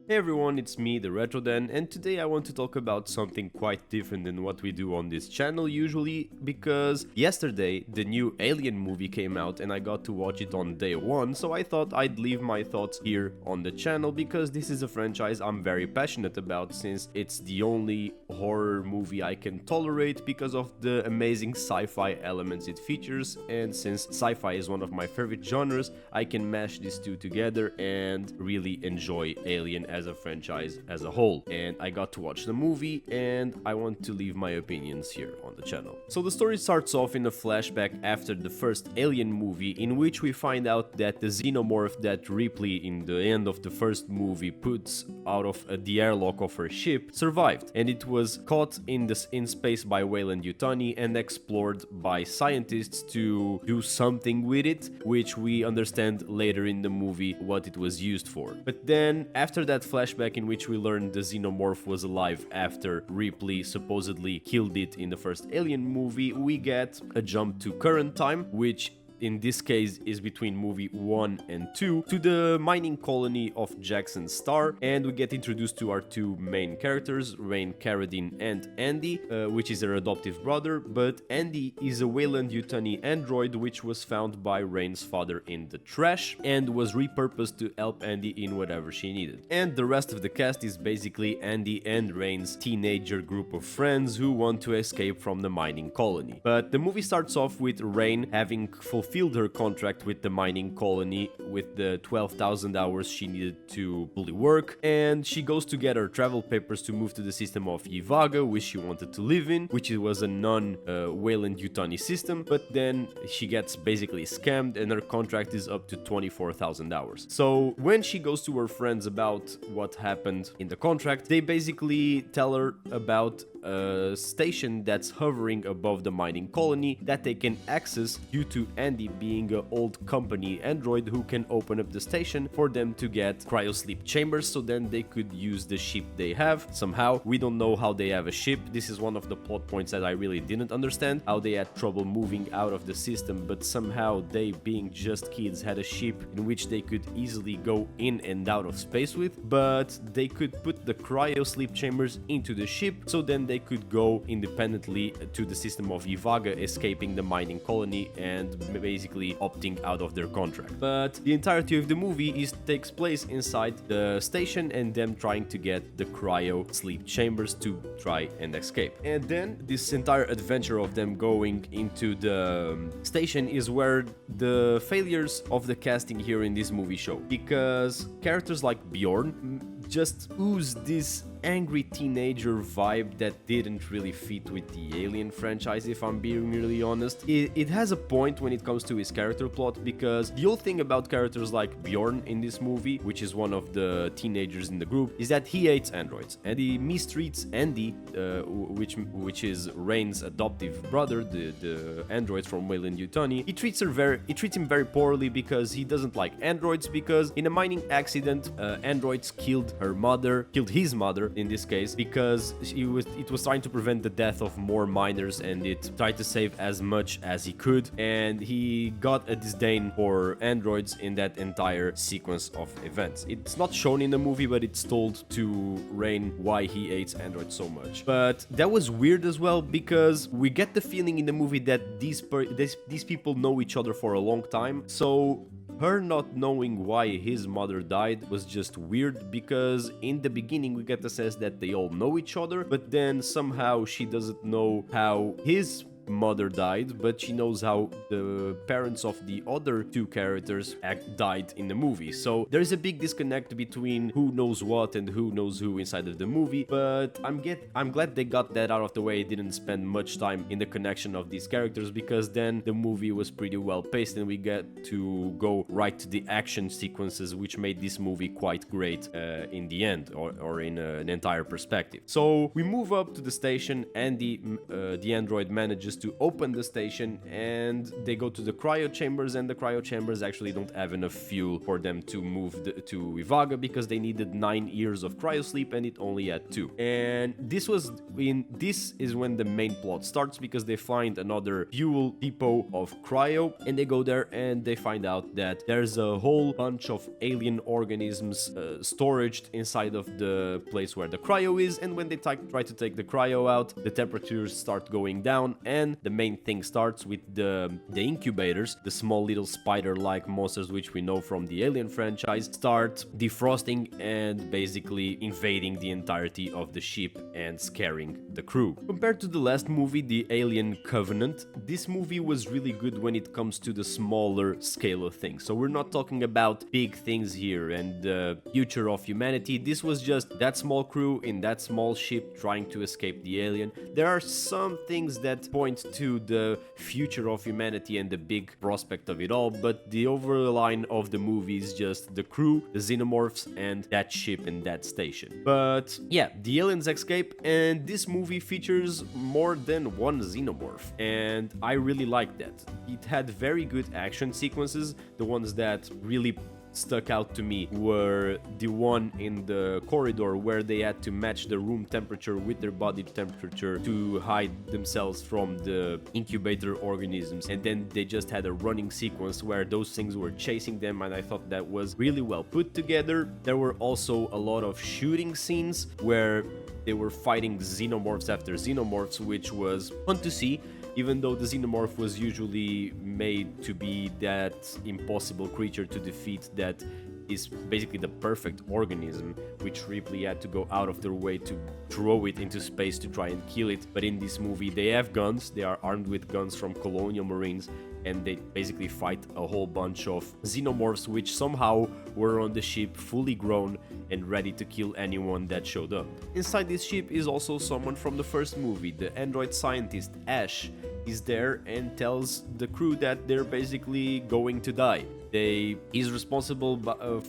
Hey everyone, it's me, the RetroDan, and today I want to talk about something quite different than what we do on this channel usually, because yesterday the new Alien movie came out and I got to watch it on day one, so I thought I'd leave my thoughts here on the channel because this is a franchise I'm very passionate about since it's the only horror movie I can tolerate because of the amazing sci-fi elements it features, and since sci-fi is one of my favorite genres, I can mash these two together and really enjoy Alien as a franchise as a whole. And I got to watch the movie and I want to leave my opinions here on the channel. So the story starts off in a flashback after the first Alien movie, in which we find out that the xenomorph that Ripley in the end of the first movie puts out of the airlock of her ship survived, and it was caught in space by Weyland Yutani and explored by scientists to do something with it, which we understand later in the movie what it was used for. But then after that flashback in which we learned the xenomorph was alive after Ripley supposedly killed it in the first Alien movie, we get a jump to current time, which in this case is between movie 1 and 2, to the mining colony of Jackson Star, and we get introduced to our two main characters, Rain Carradine and Andy, which is her adoptive brother, but Andy is a Weyland Yutani android which was found by Rain's father in the trash and was repurposed to help Andy in whatever she needed. And the rest of the cast is basically Andy and Rain's teenager group of friends who want to escape from the mining colony. But the movie starts off with Rain having fulfilled her contract with the mining colony with the 12,000 hours she needed to fully work, and she goes to get her travel papers to move to the system of Yivaga, which she wanted to live in, which was a non-Weyland Yutani system, but then she gets basically scammed and her contract is up to 24,000 hours. So when she goes to her friends about what happened in the contract, they basically tell her about a station that's hovering above the mining colony that they can access due to Andy being an old company android who can open up the station for them to get cryosleep chambers, so then they could use the ship they have somehow. We don't know how they have a ship. This is one of the plot points that I really didn't understand, how they had trouble moving out of the system, but somehow they, being just kids, had a ship in which they could easily go in and out of space with, but they could put the cryosleep chambers into the ship, so then they could go independently to the system of Yivaga, escaping the mining colony and basically opting out of their contract. But the entirety of the movie takes place inside the station and them trying to get the cryo sleep chambers to try and escape. And then this entire adventure of them going into the station is where the failures of the casting here in this movie show, because characters like Bjorn just ooze this angry teenager vibe that didn't really fit with the Alien franchise, if I'm being really honest. It has a point when it comes to his character plot, because the whole thing about characters like Bjorn in this movie, which is one of the teenagers in the group, is that he hates androids and he mistreats Andy, which is Rain's adoptive brother, the android from Weyland Yutani. He treats him very poorly because he doesn't like androids, because in a mining accident, androids killed his mother in this case, because it was trying to prevent the death of more miners, and it tried to save as much as he could, and he got a disdain for androids in that entire sequence of events. It's not shown in the movie, but it's told to Rain why he hates androids so much. But that was weird as well, because we get the feeling in the movie that these people know each other for a long time, so her not knowing why his mother died was just weird, because in the beginning we get the sense that they all know each other, but then somehow she doesn't know how his mother died, but she knows how the parents of the other two characters died in the movie. So there's a big disconnect between who knows what and who knows who inside of the movie, but I'm glad they got that out of the way. Didn't spend much time in the connection of these characters, because then the movie was pretty well paced and we get to go right to the action sequences, which made this movie quite great in the end, or in an entire perspective. So we move up to the station and the android manages to open the station, and they go to the cryo chambers, and the cryo chambers actually don't have enough fuel for them to move to Ivaga because they needed 9 years of cryo sleep and it only had 2. And this is when the main plot starts, because they find another fuel depot of cryo, and they go there and they find out that there's a whole bunch of alien organisms storaged inside of the place where the cryo is. And when they try to take the cryo out, the temperatures start going down, and the main thing starts with the incubators, the small little spider-like monsters which we know from the Alien franchise, start defrosting and basically invading the entirety of the ship and scaring the crew. Compared to the last movie, the Alien Covenant, this movie was really good when it comes to the smaller scale of things. So we're not talking about big things here and the future of humanity. This was just that small crew in that small ship trying to escape the alien. There are some things that point to the future of humanity and the big prospect of it all, but the overall line of the movie is just the crew, the xenomorphs, and that ship and that station. But yeah, the aliens escape, and this movie features more than one xenomorph, and I really like that. It had very good action sequences. The ones that really stuck out to me were the one in the corridor where they had to match the room temperature with their body temperature to hide themselves from the incubator organisms, and then they just had a running sequence where those things were chasing them, and I thought that was really well put together. There were also a lot of shooting scenes where they were fighting xenomorphs after xenomorphs, which was fun to see, even though the xenomorph was usually made to be that impossible creature to defeat that is basically the perfect organism, which Ripley had to go out of their way to throw it into space to try and kill it. But in this movie, they have guns, they are armed with guns from Colonial Marines, and they basically fight a whole bunch of xenomorphs which somehow were on the ship, fully grown and ready to kill anyone that showed up. Inside this ship is also someone from the first movie. The android scientist Ash is there and tells the crew that they're basically going to die. He's responsible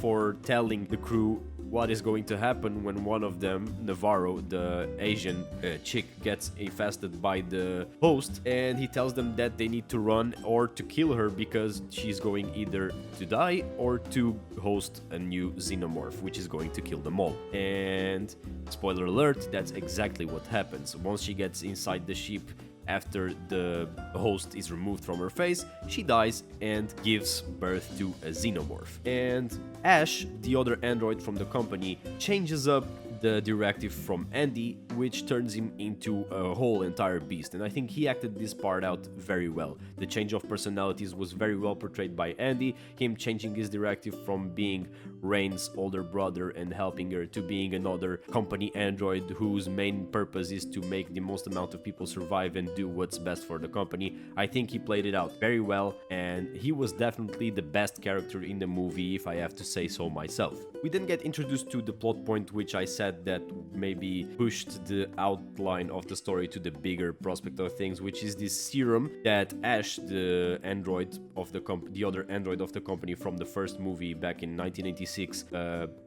for telling the crew what is going to happen when one of them, Navarro, the Asian chick, gets infested by the host, and he tells them that they need to run or to kill her because she's going either to die or to host a new xenomorph, which is going to kill them all. And spoiler alert, that's exactly what happens. Once she gets inside the ship, after the host is removed from her face, she dies and gives birth to a xenomorph. And Ash, the other android from the company, changes up the directive from Andy, which turns him into a whole entire beast, and I think he acted this part out very well. The change of personalities was very well portrayed by Andy, him changing his directive from being Rain's older brother and helping her to being another company android whose main purpose is to make the most amount of people survive and do what's best for the company. I think he played it out very well, and he was definitely the best character in the movie, if I have to say so myself. We then get introduced to the plot point which I said that maybe pushed the outline of the story to the bigger prospect of things, which is this serum that Ash, the android of the other android of the company from the first movie back in 1986,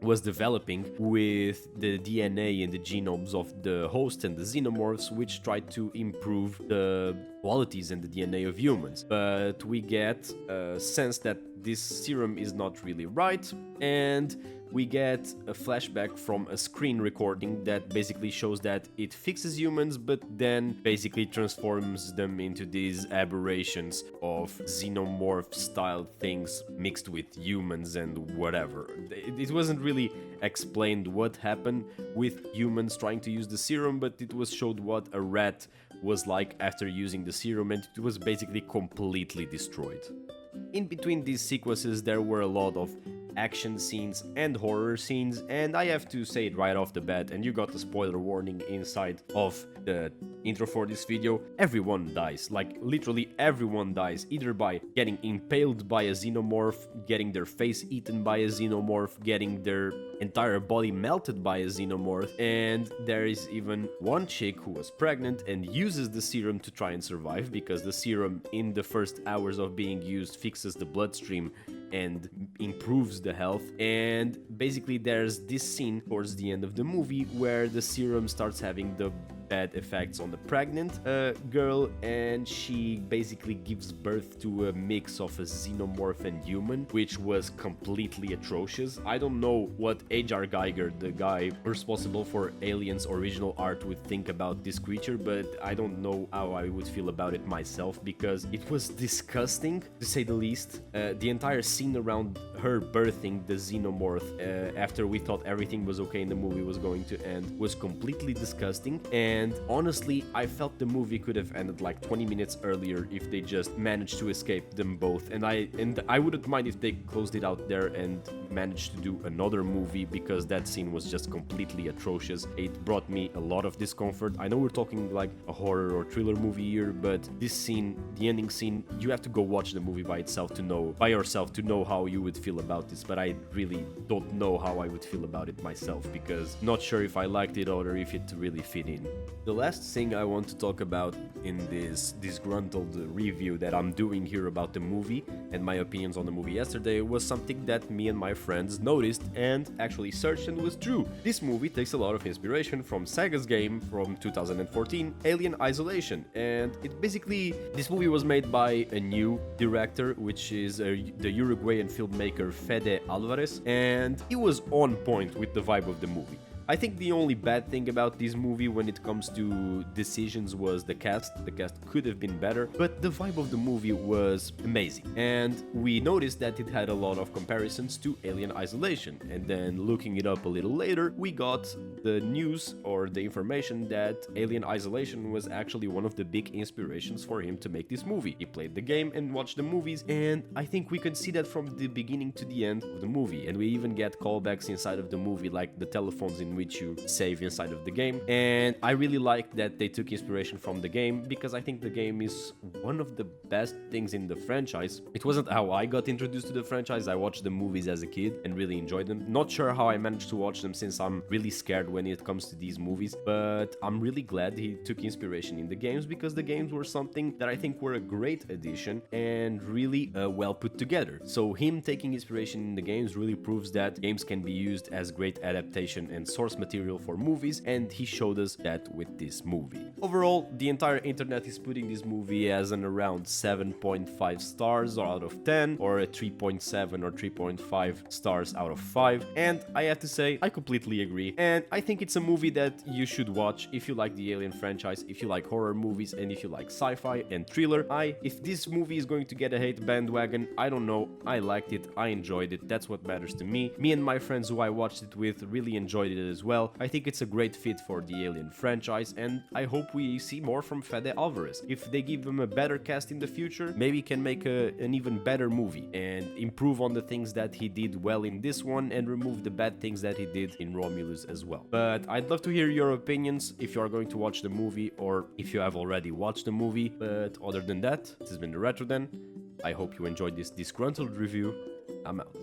was developing with the DNA and the genomes of the host and the xenomorphs, which tried to improve the qualities and the DNA of humans. But we get a sense that this serum is not really right, and we get a flashback from a screen recording that basically shows that it fixes humans, but then basically transforms them into these aberrations of xenomorph style things mixed with humans and whatever. It wasn't really explained what happened with humans trying to use the serum, but it was showed what a rat was like after using the serum, and it was basically completely destroyed. In between these sequences, there were a lot of action scenes and horror scenes, and I have to say it right off the bat, and you got the spoiler warning inside of the intro for this video, everyone dies. Like, literally everyone dies, either by getting impaled by a xenomorph, getting their face eaten by a xenomorph, getting their entire body melted by a xenomorph, and there is even one chick who was pregnant and uses the serum to try and survive, because the serum in the first hours of being used fixes the bloodstream and improves the health. And basically there's this scene towards the end of the movie where the serum starts having the bad effects on the pregnant girl, and she basically gives birth to a mix of a xenomorph and human, which was completely atrocious. I don't know what H.R. Geiger, the guy responsible for Alien's original art, would think about this creature, but I don't know how I would feel about it myself, because it was disgusting, to say the least. The entire scene around her birthing the xenomorph, after we thought everything was okay and the movie was going to end, was completely disgusting. And honestly, I felt the movie could have ended like 20 minutes earlier if they just managed to escape them both. And I wouldn't mind if they closed it out there and managed to do another movie, because that scene was just completely atrocious. It brought me a lot of discomfort. I know we're talking like a horror or thriller movie here, but this scene, the ending scene, you have to go watch the movie by yourself to know how you would feel about this. But I really don't know how I would feel about it myself, because not sure if I liked it or if it really fit in. The last thing I want to talk about in this disgruntled review that I'm doing here about the movie and my opinions on the movie yesterday was something that me and my friends noticed and actually searched, and was true. This movie takes a lot of inspiration from Sega's game from 2014, Alien Isolation, and this movie was made by a new director, which is the Uruguayan filmmaker Fede Alvarez, and he was on point with the vibe of the movie. I think the only bad thing about this movie when it comes to decisions was the cast. The cast could have been better, but the vibe of the movie was amazing. And we noticed that it had a lot of comparisons to Alien Isolation. And then looking it up a little later, we got the news or the information that Alien Isolation was actually one of the big inspirations for him to make this movie. He played the game and watched the movies, and I think we can see that from the beginning to the end of the movie. And we even get callbacks inside of the movie, like the telephones in which you save inside of the game. And I really like that they took inspiration from the game, because I think the game is one of the best things in the franchise. It wasn't how I got introduced to the franchise. I watched the movies as a kid and really enjoyed them. Not sure how I managed to watch them, since I'm really scared when it comes to these movies, but I'm really glad he took inspiration in the games, because the games were something that I think were a great addition and really well put together. So him taking inspiration in the games really proves that games can be used as great adaptation and source material for movies, and he showed us that with this movie. Overall, the entire internet is putting this movie as an around 7.5 stars out of 10, or a 3.7 or 3.5 stars out of 5, and I have to say, I completely agree, and I think it's a movie that you should watch if you like the Alien franchise, if you like horror movies, and if you like sci-fi and thriller. If this movie is going to get a hate bandwagon, I don't know. I liked it, I enjoyed it, that's what matters to me. Me and my friends who I watched it with really enjoyed it as well. I think it's a great fit for the Alien franchise, and I hope we see more from Fede Alvarez. If they give him a better cast in the future, maybe he can make an even better movie and improve on the things that he did well in this one and remove the bad things that he did in Romulus as well. But I'd love to hear your opinions if you are going to watch the movie, or if you have already watched the movie. But other than that, this has been the Retro Den. I hope you enjoyed this disgruntled review. I'm out.